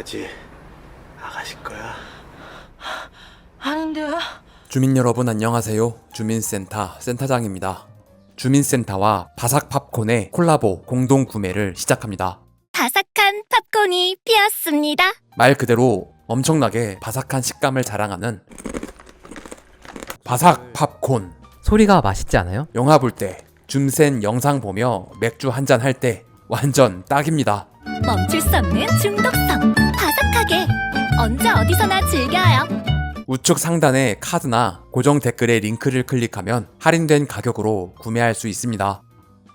아가씨, 아가씨 거야? 아닌데요? 주민 여러분 안녕하세요. 주민센터 센터장입니다. 주민센터와 바삭 팝콘의 콜라보 공동 구매를 시작합니다. 바삭한 팝콘이 피었습니다. 말 그대로 엄청나게 바삭한 식감을 자랑하는 바삭 팝콘. 소리가 맛있지 않아요? 영화 볼 때, 줌센 영상 보며 맥주 한잔 할 때 완전 딱입니다. 멈출 수 없는 중독성. 바삭하게. 언제 어디서나 즐겨요. 우측 상단의 카드나 고정 댓글의 링크를 클릭하면 할인된 가격으로 구매할 수 있습니다.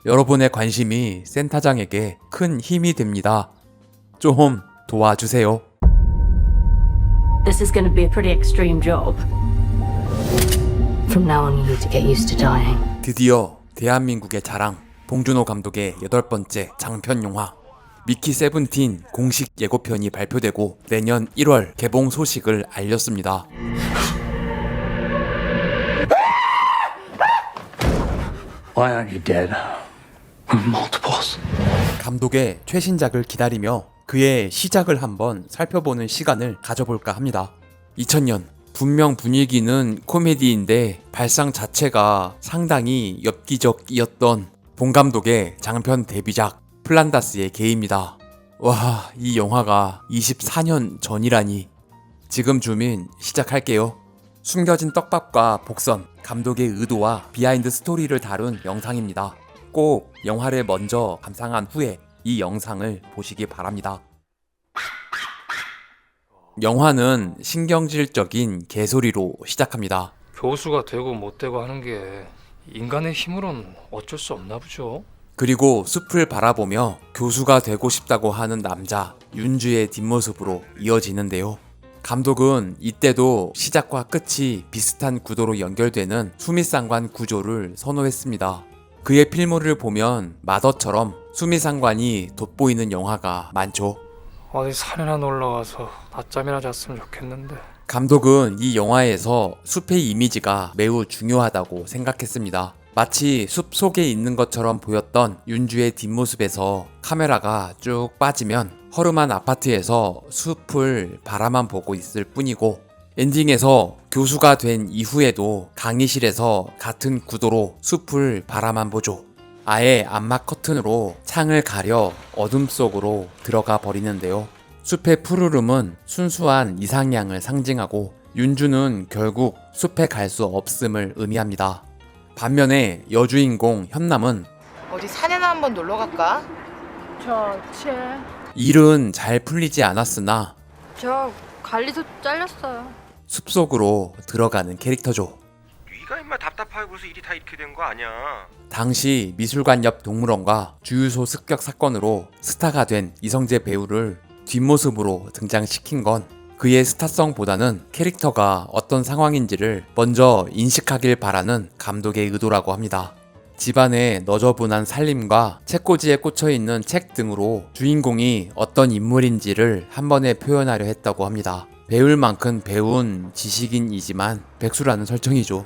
여러분의 관심이 센터장에게 큰 힘이 됩니다. 좀 도와주세요. This is going to be a pretty extreme job. From now on you need to get used to dying. 드디어 대한민국의 자랑 봉준호 감독의 8번째 장편 영화 미키 세븐틴 공식 예고편이 발표되고 내년 1월 개봉 소식을 알렸습니다. Why aren't you dead? Multiples. 감독의 최신작을 기다리며 그의 시작을 한번 살펴보는 시간을 가져볼까 합니다. 2000년 분명 분위기는 코미디인데 발상 자체가 상당히 엽기적이었던 봉 감독의 장편 데뷔작 플란다스의 개입니다. 와, 이 영화가 24년 전이라니. 지금 주민 시작할게요. 숨겨진 떡밥과 복선, 감독의 의도와 비하인드 스토리를 다룬 영상입니다. 꼭 영화를 먼저 감상한 후에 이 영상을 보시기 바랍니다. 영화는 신경질적인 개소리로 시작합니다. 교수가 되고 못 되고 하는 게 인간의 힘으론 어쩔 수 없나 보죠. 그리고 숲을 바라보며 교수가 되고 싶다고 하는 남자 윤주의 뒷모습으로 이어지는데요. 감독은 이때도 시작과 끝이 비슷한 구도로 연결되는 수미상관 구조를 선호했습니다. 그의 필모를 보면 마더처럼 수미상관이 돋보이는 영화가 많죠. 어디 산이나 놀러 가서 낮잠이나 잤으면 좋겠는데. 감독은 이 영화에서 숲의 이미지가 매우 중요하다고 생각했습니다. 마치 숲 속에 있는 것처럼 보였던 윤주의 뒷모습에서 카메라가 쭉 빠지면 허름한 아파트에서 숲을 바라만 보고 있을 뿐이고, 엔딩에서 교수가 된 이후에도 강의실에서 같은 구도로 숲을 바라만 보죠. 아예 암막 커튼으로 창을 가려 어둠 속으로 들어가 버리는데요. 숲의 푸르름은 순수한 이상향을 상징하고 윤주는 결국 숲에 갈 수 없음을 의미합니다. 반면에 여주인공 현남은 어디 산에나 한번 놀러 갈까? 좋지. 일은 잘 풀리지 않았으나 저 관리소 잘렸어요. 숲속으로 들어가는 캐릭터죠. 네가 임마 답답하고 그래서 일이 다 이렇게 된 거 아니야. 당시 미술관 옆 동물원과 주유소 습격 사건으로 스타가 된 이성재 배우를 뒷모습으로 등장시킨 건 그의 스타성보다는 캐릭터가 어떤 상황인지를 먼저 인식하길 바라는 감독의 의도라고 합니다. 집안의 너저분한 살림과 책꽂이에 꽂혀있는 책 등으로 주인공이 어떤 인물인지를 한 번에 표현하려 했다고 합니다. 배울 만큼 배운 지식인이지만 백수라는 설정이죠.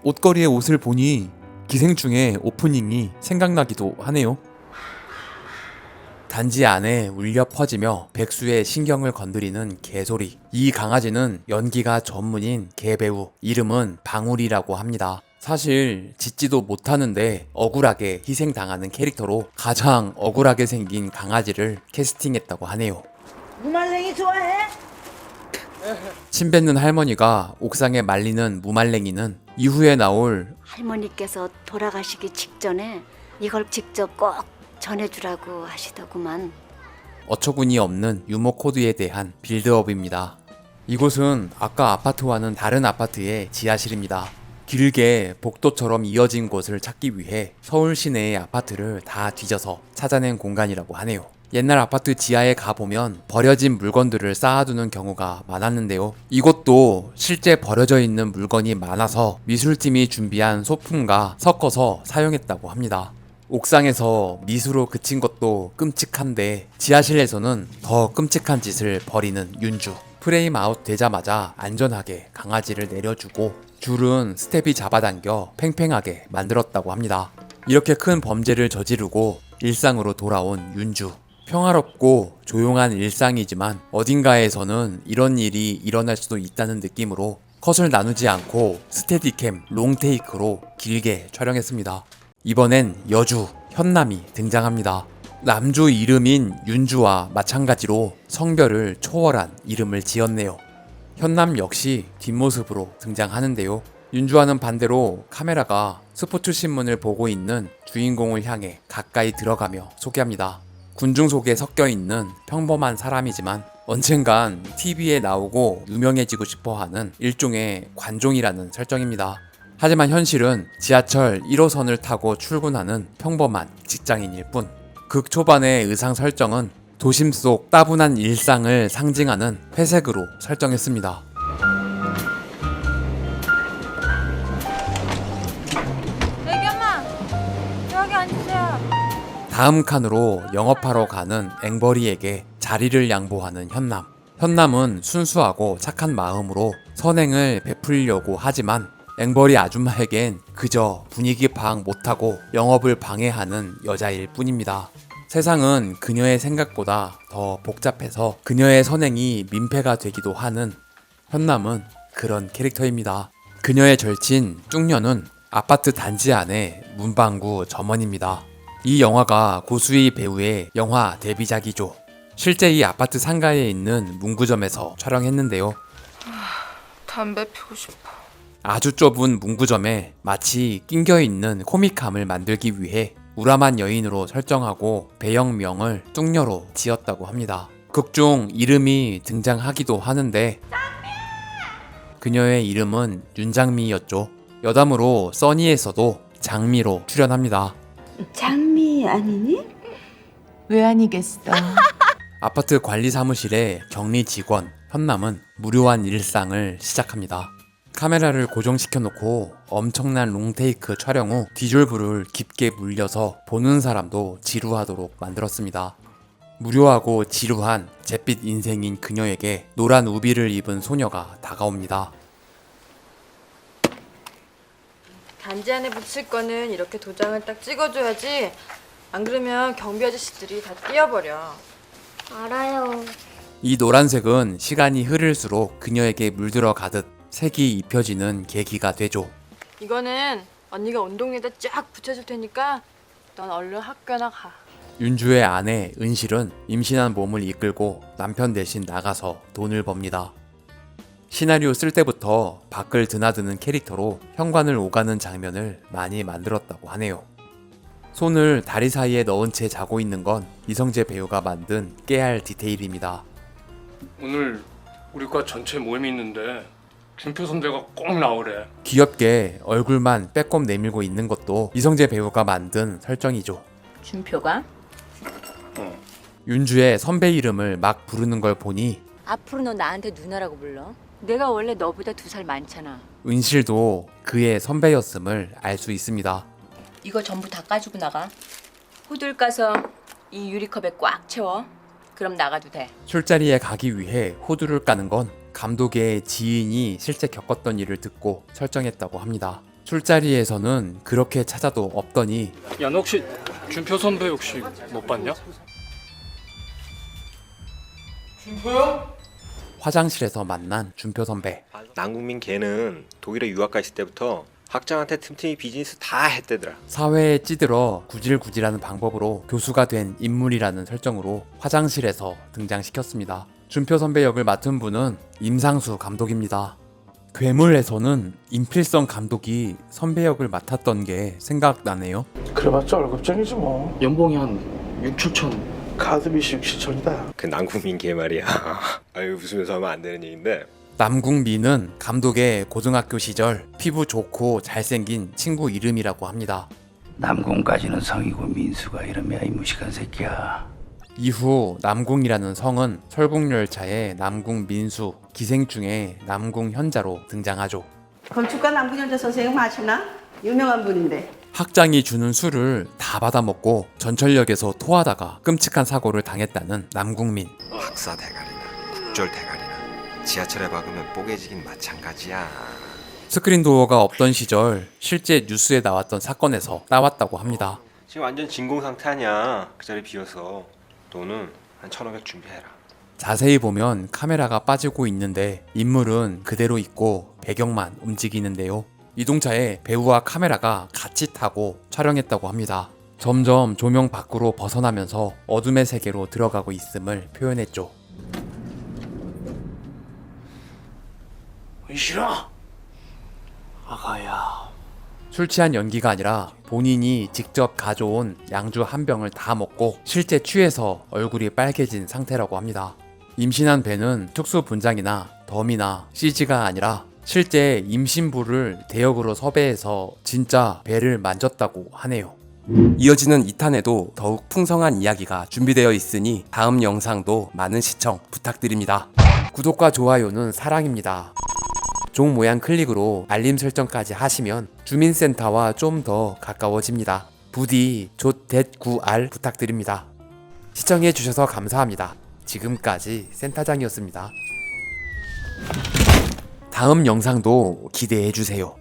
옷걸이의 옷을 보니 기생충의 오프닝이 생각나기도 하네요. 단지 안에 울려 퍼지며 백수의 신경을 건드리는 개소리. 이 강아지는 연기가 전문인 개배우, 이름은 방울이라고 합니다. 사실 짖지도 못하는데 억울하게 희생당하는 캐릭터로 가장 억울하게 생긴 강아지를 캐스팅했다고 하네요. 무말랭이 좋아해? 침 뱉는 할머니가 옥상에 말리는 무말랭이는 이후에 나올 할머니께서 돌아가시기 직전에 이걸 직접 꼭 전해주라고 하시더구만. 어처구니 없는 유머 코드에 대한 빌드업입니다. 이곳은 아까 아파트와는 다른 아파트의 지하실입니다. 길게 복도처럼 이어진 곳을 찾기 위해 서울 시내의 아파트를 다 뒤져서 찾아낸 공간이라고 하네요. 옛날 아파트 지하에 가보면 버려진 물건들을 쌓아두는 경우가 많았는데요. 이곳도 실제 버려져 있는 물건이 많아서 미술팀이 준비한 소품과 섞어서 사용했다고 합니다. 옥상에서 미수로 그친 것도 끔찍한데 지하실에서는 더 끔찍한 짓을 벌이는 윤주. 프레임 아웃 되자마자 안전하게 강아지를 내려주고 줄은 스텝이 잡아당겨 팽팽하게 만들었다고 합니다. 이렇게 큰 범죄를 저지르고 일상으로 돌아온 윤주. 평화롭고 조용한 일상이지만 어딘가에서는 이런 일이 일어날 수도 있다는 느낌으로 컷을 나누지 않고 스테디캠 롱테이크로 길게 촬영했습니다. 이번엔 여주 현남이 등장합니다. 남주 이름인 윤주와 마찬가지로 성별을 초월한 이름을 지었네요. 현남 역시 뒷모습으로 등장하는데요. 윤주와는 반대로 카메라가 스포츠 신문을 보고 있는 주인공을 향해 가까이 들어가며 소개합니다. 군중 속에 섞여 있는 평범한 사람이지만 언젠간 TV에 나오고 유명해지고 싶어하는 일종의 관종이라는 설정입니다. 하지만 현실은 지하철 1호선을 타고 출근하는 평범한 직장인일 뿐. 극 초반의 의상 설정은 도심 속 따분한 일상을 상징하는 회색으로 설정했습니다. 애기 엄마, 여기 앉으세요. 다음 칸으로 영업하러 가는 앵벌이에게 자리를 양보하는 현남. 현남은 순수하고 착한 마음으로 선행을 베풀려고 하지만 앵벌이 아줌마에겐 그저 분위기 파악 못하고 영업을 방해하는 여자일 뿐입니다. 세상은 그녀의 생각보다 더 복잡해서 그녀의 선행이 민폐가 되기도 하는 현남은 그런 캐릭터입니다. 그녀의 절친 뚱녀는 아파트 단지 안의 문방구 점원입니다. 이 영화가 고수희 배우의 영화 데뷔작이죠. 실제 이 아파트 상가에 있는 문구점에서 촬영했는데요. 담배 피고 싶어. 아주 좁은 문구점에 마치 낑겨있는 코믹함을 만들기 위해 우람한 여인으로 설정하고 배역명을 뚱녀로 지었다고 합니다. 극중 이름이 등장하기도 하는데 그녀의 이름은 윤장미였죠. 여담으로 써니에서도 장미로 출연합니다. 장미 아니니? 왜 아니겠어? 아파트 관리 사무실의 격리 직원 현남은 무료한 일상을 시작합니다. 카메라를 고정시켜놓고 엄청난 롱테이크 촬영 후 뒤졸부를 깊게 물려서 보는 사람도 지루하도록 만들었습니다. 무료하고 지루한 잿빛 인생인 그녀에게 노란 우비를 입은 소녀가 다가옵니다. 단지 안에 붙일 거는 이렇게 도장을 딱 찍어줘야지. 안 그러면 경비 아저씨들이 다 띄어버려. 알아요. 이 노란색은 시간이 흐를수록 그녀에게 물들어 가듯 색이 입혀지는 계기가 되죠. 이거는 언니가 운동에다 쫙 붙여줄 테니까 넌 얼른 학교나 가. 윤주의 아내 은실은 임신한 몸을 이끌고 남편 대신 나가서 돈을 법니다. 시나리오 쓸 때부터 밖을 드나드는 캐릭터로 현관을 오가는 장면을 많이 만들었다고 하네요. 손을 다리 사이에 넣은 채 자고 있는 건 이성재 배우가 만든 깨알 디테일입니다. 오늘 우리과 전체 모임이 있는데 준표 선배가 꼭 나오래. 귀엽게 얼굴만 빼꼼 내밀고 있는 것도 이성재 배우가 만든 설정이죠. 준표가? 윤주의 선배 이름을 막 부르는 걸 보니 앞으로 너 나한테 누나라고 불러. 내가 원래 너보다 2살 많잖아. 은실도 그의 선배였음을 알 수 있습니다. 이거 전부 다 까주고 나가. 호들 까서 이 유리컵에 꽉 채워. 그럼 나가도 돼. 술자리에 가기 위해 호두를 까는 건 감독의 지인이 실제 겪었던 일을 듣고 설정했다고 합니다. 술자리에서는 그렇게 찾아도 없더니 야, 너 혹시 준표 선배 혹시 못 봤냐? 화장실에서 만난 준표 선배. 남궁민 걔는 독일에 유학 가 있을 때부터 학장한테 틈틈이 비즈니스 다 했대더라. 사회에 찌들어 구질구질하는 방법으로 교수가 된 인물이라는 설정으로 화장실에서 등장시켰습니다. 준표 선배 역을 맡은 분은 임상수 감독입니다. 괴물에서는 임필성 감독이 선배 역을 맡았던 게 생각나네요. 그래봤자 월급쟁이지 뭐. 연봉이 한 6, 7천. 카드비시 6, 7천이다. 그 남궁민 걔 말이야. 아유 웃으면서 하면 안 되는 얘기인데 남궁민은 감독의 고등학교 시절 피부 좋고 잘생긴 친구 이름이라고 합니다. 남궁까지는 성이고 민수가 이러면 이 무식한 새끼야. 이후 남궁이라는 성은 설국열차의 남궁민수, 기생충의 남궁현자로 등장하죠. 건축가 남궁현자 선생님 아시나? 유명한 분인데. 학장이 주는 술을 다 받아먹고 전철역에서 토하다가 끔찍한 사고를 당했다는 남궁민. 박사 대가리나 국절 대가리나 지하철에 박으면 뽀개지긴 마찬가지야. 스크린 도어가 없던 시절 실제 뉴스에 나왔던 사건에서 따왔다고 합니다. 지금 완전 진공 상태 아니야. 그 자리 비어서. 돈은 한 1,500 준비해라. 자세히 보면 카메라가 빠지고 있는데 인물은 그대로 있고 배경만 움직이는데요. 이동차에 배우와 카메라가 같이 타고 촬영했다고 합니다. 점점 조명 밖으로 벗어나면서 어둠의 세계로 들어가고 있음을 표현했죠. 싫어. 아가야. 술 취한 연기가 아니라 본인이 직접 가져온 양주 한 병을 다 먹고 실제 취해서 얼굴이 빨개진 상태라고 합니다. 임신한 배는 특수 분장이나 덤이나 CG가 아니라 실제 임신부를 대역으로 섭외해서 진짜 배를 만졌다고 하네요. 이어지는 2탄에도 더욱 풍성한 이야기가 준비되어 있으니 다음 영상도 많은 시청 부탁드립니다. 구독과 좋아요는 사랑입니다. 종 모양 클릭으로 알림 설정까지 하시면 주민센터와 좀 더 가까워집니다. 부디 조9R 부탁드립니다. 시청해주셔서 감사합니다. 지금까지 센터장이었습니다. 다음 영상도 기대해주세요.